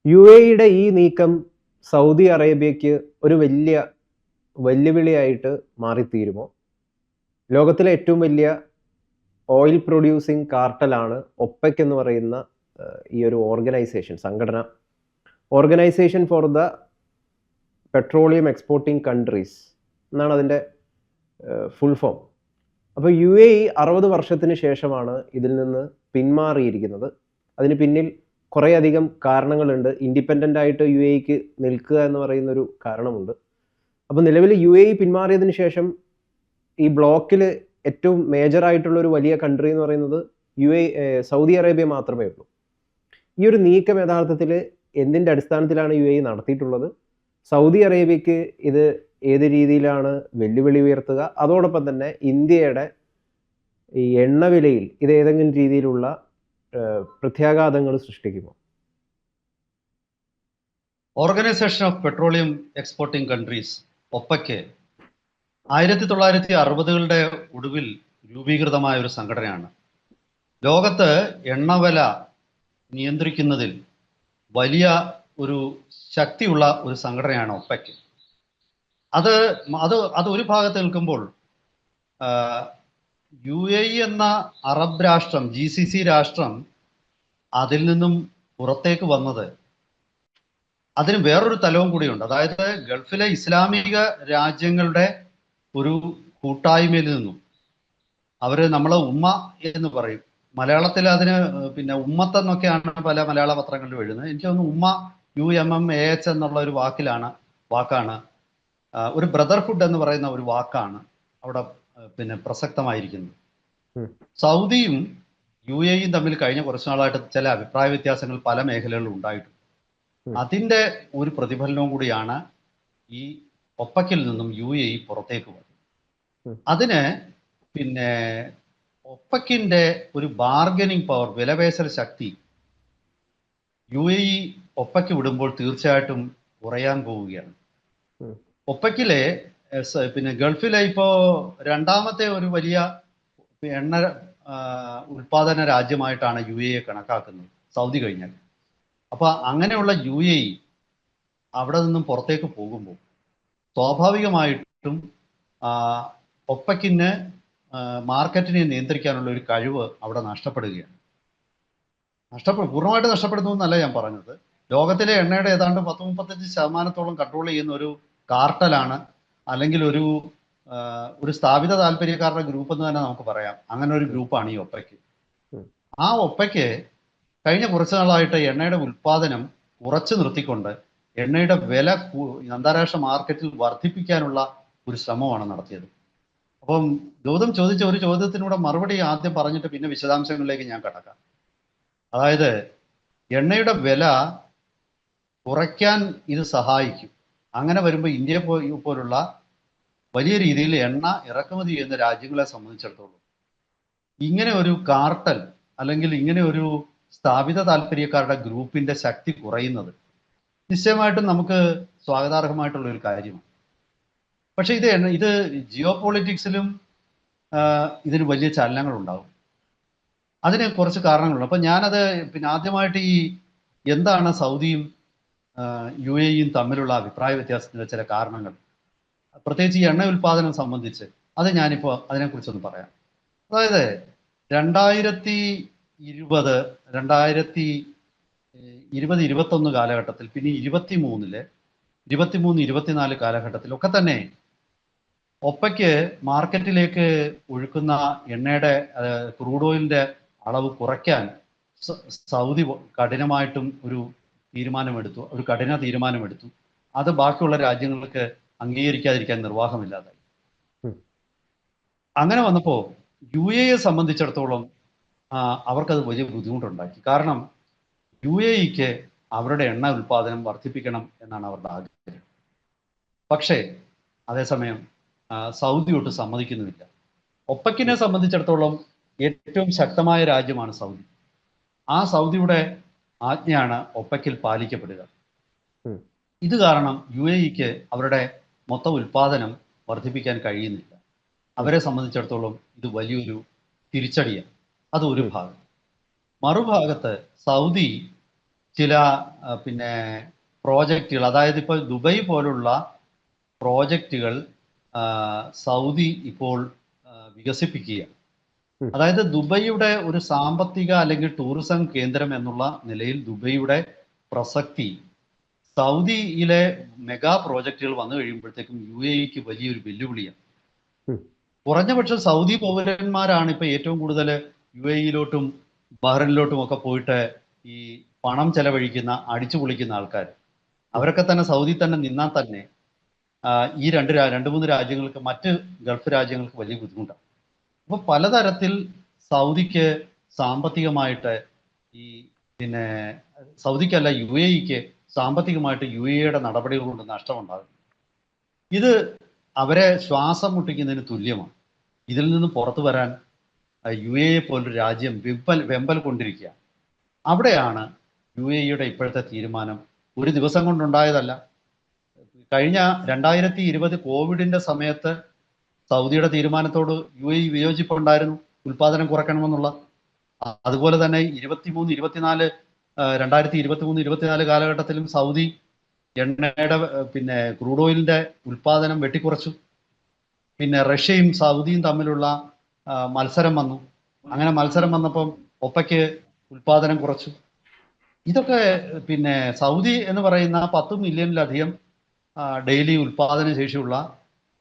യുഎഇയുടെ ഈ നീക്കം സൗദി അറേബ്യയ്ക്ക് ഒരു വലിയ വെല്ലുവിളിയായിട്ട് മാറിത്തീരുമോ? ലോകത്തിലെ ഏറ്റവും വലിയ ഓയിൽ പ്രൊഡ്യൂസിംഗ് കാർട്ടലാണ് ഒപെക് എന്ന് പറയുന്ന ഈ ഒരു സംഘടന. Organisation for the petroleum exporting countries എന്നാണ് അതിൻ്റെ ഫുൾ ഫോം. അപ്പോൾ യുഎഇ 60 വർഷത്തിന് ശേഷമാണ് ഇതിൽ നിന്ന് പിന്മാറിയിരിക്കുന്നത്. അതിന് പിന്നിൽ കുറേയധികം കാരണങ്ങളുണ്ട്. ഇൻഡിപെൻഡൻ്റ് ആയിട്ട് യുഎഇക്ക് നിൽക്കുക എന്ന് പറയുന്നൊരു കാരണമുണ്ട്. അപ്പോൾ നിലവിൽ യുഎഇ പിന്മാറിയതിന് ശേഷം ഈ ബ്ലോക്കിൽ ഏറ്റവും മേജറായിട്ടുള്ളൊരു വലിയ കൺട്രി എന്ന് പറയുന്നത് സൗദി അറേബ്യ മാത്രമേ ഉള്ളൂ. ഈ ഒരു നീക്കം യഥാർത്ഥത്തിൽ എന്തിൻ്റെ അടിസ്ഥാനത്തിലാണ് യുഎഇ നടത്തിയിട്ടുള്ളത്? സൗദി അറേബ്യക്ക് ഇത് ഏത് രീതിയിലാണ് വെല്ലുവിളി ഉയർത്തുക? അതോടൊപ്പം തന്നെ ഇന്ത്യയുടെ ഈ എണ്ണവിലയിൽ ഇത് ഏതെങ്കിലും രീതിയിലുള്ള പ്രത്യാഘാതങ്ങൾ സൃഷ്ടിക്കുമോ? Organisation of petroleum exporting countries OPEC 1960കളുടെ ഒടുവിൽ രൂപീകൃതമായ ഒരു സംഘടനയാണ്. ലോകത്ത് എണ്ണവില നിയന്ത്രിക്കുന്നതിൽ വലിയ ഒരു ശക്തിയുള്ള ഒരു സംഘടനയാണ് ഒപെക്. അത് ഒരു ഭാഗത്ത് നിൽക്കുമ്പോൾ യുഎഇ എന്ന അറബ് രാഷ്ട്രം, GCC രാഷ്ട്രം, അതിൽ നിന്നും പുറത്തേക്ക് വന്നത് അതിന് വേറൊരു തലവും കൂടിയുണ്ട്. അതായത് ഗൾഫിലെ ഇസ്ലാമിക രാജ്യങ്ങളുടെ ഒരു കൂട്ടായ്മയിൽ നിന്നും നമ്മൾ ഉമ്മ എന്ന് പറയും. മലയാളത്തിൽ അതിന് ഉമ്മത്ത് എന്നൊക്കെയാണ് പല മലയാള പത്രങ്ങളിൽ എഴുതുന്നത്. എനിക്ക് തോന്നുന്നു ഉമ്മ UMMAH എന്നുള്ള ഒരു വാക്കാണ് ഒരു ബ്രദർഹുഡ് എന്ന് പറയുന്ന ഒരു വാക്കാണ് അവിടെ പ്രസക്തമായിരിക്കുന്നത്. സൗദിയും യുഎഇയും തമ്മിൽ കഴിഞ്ഞ കുറച്ചു നാളായിട്ട് ചില അഭിപ്രായ വ്യത്യാസങ്ങൾ പല മേഖലകളിലും ഉണ്ടായിട്ടുണ്ട്. അതിൻ്റെ ഒരു പ്രതിഫലനവും കൂടിയാണ് ഈ ഒപെക്കിൽ നിന്നും യുഎഇ പുറത്തേക്ക് വന്നത്. അതിന് ഒപെക്കിന്റെ ഒരു ബാർഗനിങ് പവർ, വിലപേശൽ ശക്തി യുഎഇ ഒപെക്ക് വിടുമ്പോൾ തീർച്ചയായിട്ടും കുറയാൻ പോവുകയാണ്. ഒപെക്കിലെ ഗൾഫിലെ ഇപ്പോൾ രണ്ടാമത്തെ ഒരു വലിയ എണ്ണ ഉൽപാദന രാജ്യമായിട്ടാണ് യുഎഇയെ കണക്കാക്കുന്നത്, സൗദി കഴിഞ്ഞാൽ. അപ്പോൾ അങ്ങനെയുള്ള യുഎഇ അവിടെ നിന്നും പുറത്തേക്ക് പോകുമ്പോൾ സ്വാഭാവികമായിട്ടും ഒപെക്കിന് മാർക്കറ്റിനെ നിയന്ത്രിക്കാനുള്ള ഒരു കഴിവ് അവിടെ നഷ്ടപ്പെടുകയാണ്. പൂർണ്ണമായിട്ട് നഷ്ടപ്പെടുന്നു എന്നല്ല ഞാൻ പറഞ്ഞത്. ലോകത്തിലെ എണ്ണയുടെ ഏതാണ്ട് 10-35% കൺട്രോൾ ചെയ്യുന്ന ഒരു കാർട്ടലാണ്, അല്ലെങ്കിൽ ഒരു സ്ഥാപിത താല്പര്യക്കാരുടെ ഗ്രൂപ്പ് എന്ന് തന്നെ നമുക്ക് പറയാം. അങ്ങനെ ഒരു ഗ്രൂപ്പാണ് ഈ ഒപെക്. ആ ഒപെക് കഴിഞ്ഞ കുറച്ചു നാളായിട്ട് എണ്ണയുടെ ഉൽപാദനം കുറച്ചു നിർത്തിക്കൊണ്ട് എണ്ണയുടെ വില അന്താരാഷ്ട്ര മാർക്കറ്റിൽ വർദ്ധിപ്പിക്കാനുള്ള ഒരു ശ്രമമാണ് നടത്തിയത്. അപ്പം ഗൗതം ചോദിച്ച ഒരു ചോദ്യത്തിനൂടെ മറുപടി ആദ്യം പറഞ്ഞിട്ട് പിന്നെ വിശദാംശങ്ങളിലേക്ക് ഞാൻ കടക്കാം. അതായത് എണ്ണയുടെ വില കുറയ്ക്കാൻ ഇത് സഹായിക്കും. അങ്ങനെ വരുമ്പോൾ ഇന്ത്യ പോലുള്ള വലിയ രീതിയിൽ എണ്ണ ഇറക്കുമതി ചെയ്യുന്ന രാജ്യങ്ങളെ സംബന്ധിച്ചിടത്തോളം ഇങ്ങനെ ഒരു കാർട്ടൽ അല്ലെങ്കിൽ ഇങ്ങനെ ഒരു സ്ഥാപിത താല്പര്യക്കാരുടെ ഗ്രൂപ്പിന്റെ ശക്തി കുറയുന്നത് നിശ്ചയമായിട്ടും നമുക്ക് സ്വാഗതാർഹമായിട്ടുള്ള ഒരു കാര്യമാണ്. പക്ഷെ ഇത് ജിയോ പൊളിറ്റിക്സിലും ഇതിന് വലിയ ചലനങ്ങൾ ഉണ്ടാകും. അതിന് കുറച്ച് കാരണങ്ങളുണ്ട്. അപ്പം ഞാനത് ആദ്യമായിട്ട് എന്താണ് സൗദിയും യുഎഇയും തമ്മിലുള്ള അഭിപ്രായ വ്യത്യാസത്തിന്റെ ചില കാരണങ്ങൾ, പ്രത്യേകിച്ച് ഈ എണ്ണ ഉൽപാദനം സംബന്ധിച്ച് ഞാനിപ്പോൾ അതിനെക്കുറിച്ചൊന്ന് പറയാം. അതായത് 2020-2021 കാലഘട്ടത്തിൽ, പിന്നെ 23-24 കാലഘട്ടത്തിലൊക്കെ തന്നെ ഒപെക്ക് മാർക്കറ്റിലേക്ക് ഒഴുക്കുന്ന എണ്ണയുടെ ക്രൂഡ് ഓയിലിന്റെ അളവ് കുറയ്ക്കാൻ സൗദി കഠിനമായിട്ടും ഒരു കഠിന തീരുമാനമെടുത്തു. അത് ബാക്കിയുള്ള രാജ്യങ്ങൾക്ക് അംഗീകരിക്കാതിരിക്കാൻ നിർവാഹമില്ലാതായി. അങ്ങനെ വന്നപ്പോൾ യുഎഇയെ സംബന്ധിച്ചിടത്തോളം അവർക്കത് വലിയ ബുദ്ധിമുട്ടുണ്ടാക്കി. കാരണം യുഎഇക്ക് അവരുടെ എണ്ണ ഉൽപാദനം വർദ്ധിപ്പിക്കണം എന്നാണ് അവരുടെ ആഗ്രഹം. പക്ഷേ അതേസമയം സൗദി ഒട്ട് സമ്മതിക്കുന്നുമില്ല. ഒപെക്കിനെ സംബന്ധിച്ചിടത്തോളം ഏറ്റവും ശക്തമായ രാജ്യമാണ് സൗദി. ആ സൗദിയുടെ ആജ്ഞയാണ് ഒപെക്കിൽ പാലിക്കപ്പെടുക. ഇത് കാരണം യുഎഇക്ക് അവരുടെ മൊത്തം ഉൽപാദനം വർദ്ധിപ്പിക്കാൻ കഴിയുന്നില്ല. അവരെ സംബന്ധിച്ചിടത്തോളം ഇത് വലിയൊരു തിരിച്ചടിയാണ്. അത് ഒരു ഭാഗം. മറുഭാഗത്ത് സൗദി ചില പിന്നെ പ്രോജക്റ്റുകൾ, അതായത് ഇപ്പോൾ ദുബായ് പോലുള്ള പ്രോജക്റ്റുകൾ സൗദി ഇപ്പോൾ വികസിപ്പിക്കുക. ഉം. അതായത് ദുബൈയുടെ ഒരു സാമ്പത്തിക അല്ലെങ്കിൽ ടൂറിസം കേന്ദ്രം എന്നുള്ള നിലയിൽ ദുബൈയുടെ പ്രസക്തി സൗദിയിലെ മെഗാ പ്രോജക്റ്റുകൾ വന്നു കഴിയുമ്പോഴത്തേക്കും UAE വലിയൊരു വെല്ലുവിളിയാണ്. ഉം. കുറഞ്ഞപക്ഷം സൗദി പൗരന്മാരാണ് ഇപ്പൊ ഏറ്റവും കൂടുതൽ UAE-ലോട്ടും ബഹ്റിനിലോട്ടും ഒക്കെ പോയിട്ട് ഈ പണം ചെലവഴിക്കുന്ന, അടിച്ചു പൊളിക്കുന്ന ആൾക്കാർ. അവരൊക്കെ തന്നെ സൗദി തന്നെ നിന്നാൽ തന്നെ ഈ രണ്ട് മൂന്ന് രാജ്യങ്ങൾക്ക്, മറ്റ് ഗൾഫ് രാജ്യങ്ങൾക്ക് വലിയ ബുദ്ധിമുട്ടാണ്. അപ്പോൾ പലതരത്തിൽ സൗദിക്ക് സാമ്പത്തികമായിട്ട് ഈ പിന്നെ സൗദിക്കല്ല UAE-ക്ക് സാമ്പത്തികമായിട്ട് UAE-യുടെ നടപടികൾ കൊണ്ട് നഷ്ടമുണ്ടാകും. ഇത് അവരെ ശ്വാസം മുട്ടിക്കുന്നതിന് തുല്യമാണ്. ഇതിൽ നിന്ന് പുറത്തു വരാൻ UAE പോലൊരു രാജ്യം വെമ്പൽ കൊണ്ടിരിക്കുക. അവിടെയാണ് UAE-യുടെ ഇപ്പോഴത്തെ തീരുമാനം. ഒരു ദിവസം കൊണ്ടുണ്ടായതല്ല. കഴിഞ്ഞ 2020 കോവിഡിന്റെ സമയത്ത് സൗദിയുടെ തീരുമാനത്തോട് UAE വിയോജിപ്പുണ്ടായിരുന്നു, ഉൽപാദനം കുറയ്ക്കണമെന്നുള്ള. അതുപോലെ തന്നെ 2023-24 കാലഘട്ടത്തിലും സൗദി എണ്ണയുടെ പിന്നെ ക്രൂഡ് ഓയിലിന്റെ ഉൽപാദനം വെട്ടിക്കുറച്ചു. പിന്നെ റഷ്യയും സൗദിയും തമ്മിലുള്ള മത്സരം വന്നു. അങ്ങനെ മത്സരം വന്നപ്പം ഒപ്പയ്ക്ക് ഉൽപാദനം കുറച്ചു. ഇതൊക്കെ പിന്നെ സൗദി എന്ന് പറയുന്ന 10 മില്യണിലധികം ഡെയിലി ഉൽപാദന ശേഷിയുള്ള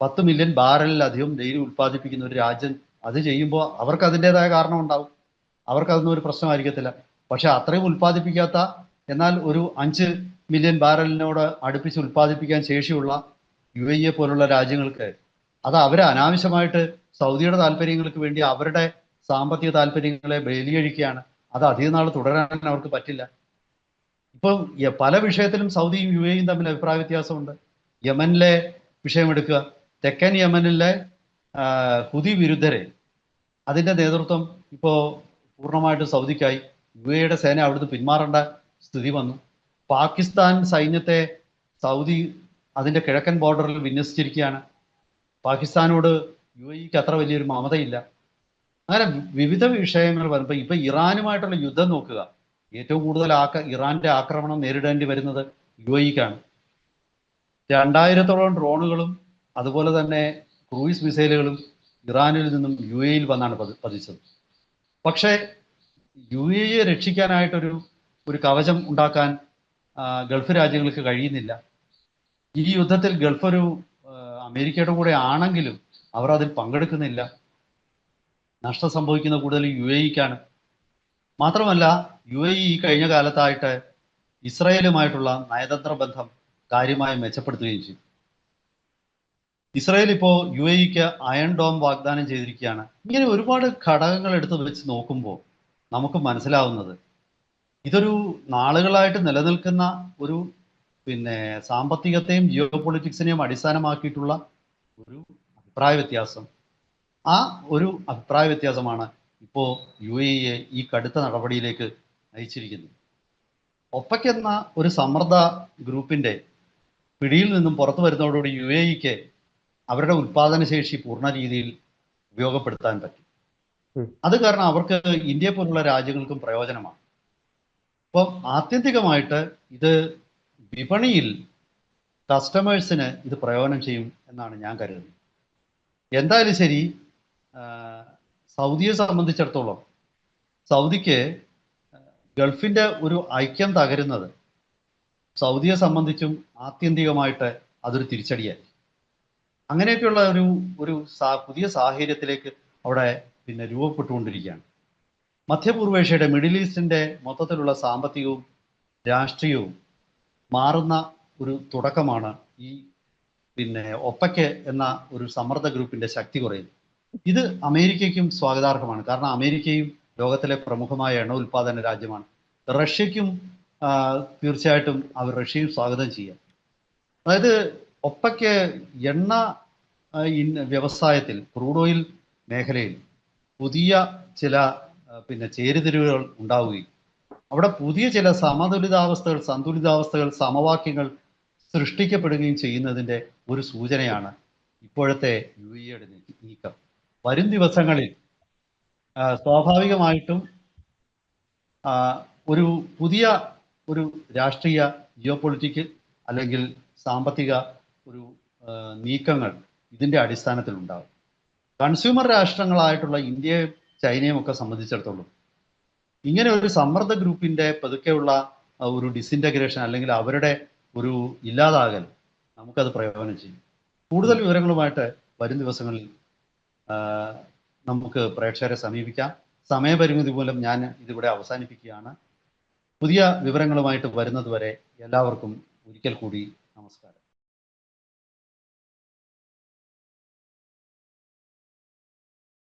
10 മില്യൺ ബാരലിലധികം ഡെയിലി ഉൽപ്പാദിപ്പിക്കുന്ന ഒരു രാജ്യം അത് ചെയ്യുമ്പോൾ അവർക്ക് അതിൻ്റെതായ കാരണം ഉണ്ടാവും. അവർക്കതൊന്നും ഒരു പ്രശ്നമായിരിക്കത്തില്ല. പക്ഷെ അത്രയും ഉൽപ്പാദിപ്പിക്കാത്ത, എന്നാൽ ഒരു 5 മില്യൺ ബാരലിനോട് അടുപ്പിച്ച് ഉൽപ്പാദിപ്പിക്കാൻ ശേഷിയുള്ള UAE പോലുള്ള രാജ്യങ്ങൾക്ക് അത് അവരെ അനാവശ്യമായിട്ട് സൗദിയുടെ താല്പര്യങ്ങൾക്ക് വേണ്ടി അവരുടെ സാമ്പത്തിക താല്പര്യങ്ങളെ ബലികഴിക്കുകയാണ്. അത് അധിക നാൾ തുടരാൻ അവർക്ക് പറ്റില്ല. ഇപ്പം പല വിഷയത്തിലും സൗദിയും UAE-യും തമ്മിൽ അഭിപ്രായ വ്യത്യാസമുണ്ട്. യമനിലെ വിഷയം എടുക്കുക. തെക്കൻ യമനിലെ ഹുതി വിരുദ്ധരെ അതിന്റെ നേതൃത്വം ഇപ്പോൾ പൂർണ്ണമായിട്ട് സൗദിക്കായി. UAE-യുടെ സേന അവിടുന്ന് പിന്മാറേണ്ട സ്ഥിതി വന്നു. പാകിസ്ഥാൻ സൈന്യത്തെ സൗദി അതിന്റെ കിഴക്കൻ ബോർഡറിൽ വിന്യസിച്ചിരിക്കുകയാണ്. പാകിസ്ഥാനോട് UAE-ക്ക് അത്ര വലിയൊരു മമതയില്ല. അങ്ങനെ വിവിധ വിഷയങ്ങൾ വരുമ്പോൾ ഇപ്പൊ ഇറാനുമായിട്ടുള്ള യുദ്ധം നോക്കുക. ഏറ്റവും കൂടുതൽ ഇറാന്റെ ആക്രമണം നേരിടേണ്ടി വരുന്നത് UAE-ക്കാണ്. 2000-ഓളം ഡ്രോണുകളും അതുപോലെ തന്നെ ക്രൂയിസ് മിസൈലുകളും ഇറാനിൽ നിന്നും UAE-യിൽ വന്നാണ് പതിച്ചത്. പക്ഷേ UAE-യെ രക്ഷിക്കാനായിട്ടൊരു കവചം ഉണ്ടാക്കാൻ ഗൾഫ് രാജ്യങ്ങൾക്ക് കഴിയുന്നില്ല. ഈ യുദ്ധത്തിൽ ഗൾഫ് ഒരു അമേരിക്കയുടെ കൂടെ ആണെങ്കിലും അവർ അതിൽ പങ്കെടുക്കുന്നില്ല. നഷ്ടം സംഭവിക്കുന്ന കൂടുതൽ UAE-ക്കാണ്. മാത്രമല്ല UAE കഴിഞ്ഞ കാലത്തായിട്ട് ഇസ്രായേലുമായിട്ടുള്ള നയതന്ത്ര ബന്ധം കാര്യമായി മെച്ചപ്പെടുത്തുകയും ചെയ്തു. ഇസ്രായേൽ ഇപ്പോൾ UAE-ക്ക് അയൺ ഡോം വാഗ്ദാനം ചെയ്തിരിക്കുകയാണ്. ഇങ്ങനെ ഒരുപാട് ഘടകങ്ങൾ എടുത്ത് വെച്ച് നോക്കുമ്പോൾ നമുക്ക് മനസ്സിലാവുന്നത് ഇതൊരു നാളുകളായിട്ട് നിലനിൽക്കുന്ന ഒരു പിന്നെ സാമ്പത്തികത്തെയും ജിയോ പൊളിറ്റിക്സിനെയും അടിസ്ഥാനമാക്കിയിട്ടുള്ള ഒരു അഭിപ്രായ വ്യത്യാസം. ആ ഒരു അഭിപ്രായ വ്യത്യാസമാണ് ഇപ്പോൾ UAE-യെ ഈ കടുത്ത നടപടിയിലേക്ക് നയിച്ചിരിക്കുന്നത്. ഒപെക് എന്ന ഒരു സമ്മർദ്ദ ഗ്രൂപ്പിന്റെ പിടിയിൽ നിന്നും പുറത്തു വരുന്നതോടുകൂടി UAE-ക്ക് അവരുടെ ഉൽപാദനശേഷി പൂർണ്ണ രീതിയിൽ ഉപയോഗപ്പെടുത്താൻ പറ്റും. അത് കാരണം അവർക്ക് ഇന്ത്യ പോലുള്ള രാജ്യങ്ങൾക്കും പ്രയോജനമാണ്. അപ്പം ആത്യന്തികമായിട്ട് ഇത് വിപണിയിൽ കസ്റ്റമേഴ്സിന് ഇത് പ്രയോജനം ചെയ്യും എന്നാണ് ഞാൻ കരുതുന്നത്. എന്തായാലും ശരി, സൗദിയെ സംബന്ധിച്ചിടത്തോളം സൗദിക്ക് ഗൾഫിന്റെ ഒരു ഐക്യം തകരുന്നത് സൗദിയെ സംബന്ധിച്ചും ആത്യന്തികമായിട്ട് അതൊരു തിരിച്ചടിയായി. അങ്ങനെയൊക്കെയുള്ള ഒരു പുതിയ സാഹചര്യത്തിലേക്ക് അവിടെ പിന്നെ രൂപപ്പെട്ടുകൊണ്ടിരിക്കുകയാണ്. മധ്യപൂർവേഷ്യയുടെ, മിഡിൽ ഈസ്റ്റിന്റെ മൊത്തത്തിലുള്ള സാമ്പത്തികവും രാഷ്ട്രീയവും മാറുന്ന ഒരു തുടക്കമാണ് ഈ പിന്നെ ഒപെക് എന്ന ഒരു സമ്മർദ്ദ ഗ്രൂപ്പിന്റെ ശക്തി കുറയുന്നത്. ഇത് അമേരിക്കയ്ക്കും സ്വാഗതാർഹമാണ്. കാരണം അമേരിക്കയും ലോകത്തിലെ പ്രമുഖമായ എണ്ണ ഉൽപാദന രാജ്യമാണ്. റഷ്യക്കും തീർച്ചയായിട്ടും റഷ്യയും സ്വാഗതം ചെയ്യാം. അതായത് ഒപെക് എണ്ണ വ്യവസായത്തിൽ, ക്രൂഡ് ഓയിൽ മേഖലയിൽ പുതിയ ചില പിന്നെ ചേരിതിരിവുകൾ ഉണ്ടാവുകയും അവിടെ പുതിയ ചില സന്തുലിതാവസ്ഥകൾ, സമവാക്യങ്ങൾ സൃഷ്ടിക്കപ്പെടുകയും ചെയ്യുന്നതിൻ്റെ ഒരു സൂചനയാണ് ഇപ്പോഴത്തെ UAE-യുടെ നീക്കം. വരും ദിവസങ്ങളിൽ സ്വാഭാവികമായിട്ടും ഒരു പുതിയ ഒരു രാഷ്ട്രീയ ജിയോ പൊളിറ്റിക്കൽ അല്ലെങ്കിൽ സാമ്പത്തിക ഒരു നീക്കങ്ങൾ ഇതിൻ്റെ അടിസ്ഥാനത്തിൽ ഉണ്ടാകും. കൺസ്യൂമർ രാഷ്ട്രങ്ങളായിട്ടുള്ള ഇന്ത്യയും ചൈനയും ഒക്കെ സംബന്ധിച്ചിടത്തോളം ഇങ്ങനെ ഒരു സമ്മർദ്ദ ഗ്രൂപ്പിന്റെ പതുക്കെയുള്ള ഒരു ഡിസിൻറ്റഗ്രേഷൻ അല്ലെങ്കിൽ അവരുടെ ഒരു ഇല്ലാതാകൽ നമുക്കത് പ്രയോജനം ചെയ്യും. കൂടുതൽ വിവരങ്ങളുമായിട്ട് വരും ദിവസങ്ങളിൽ നമുക്ക് പ്രേക്ഷകരെ സമീപിക്കാം. സമയപരിമിതി മൂലം ഞാൻ ഇതിവിടെ അവസാനിപ്പിക്കുകയാണ്. പുതിയ വിവരങ്ങളുമായിട്ട് വരുന്നത് വരെ എല്ലാവർക്കും ഒരിക്കൽ കൂടി നമസ്കാരം.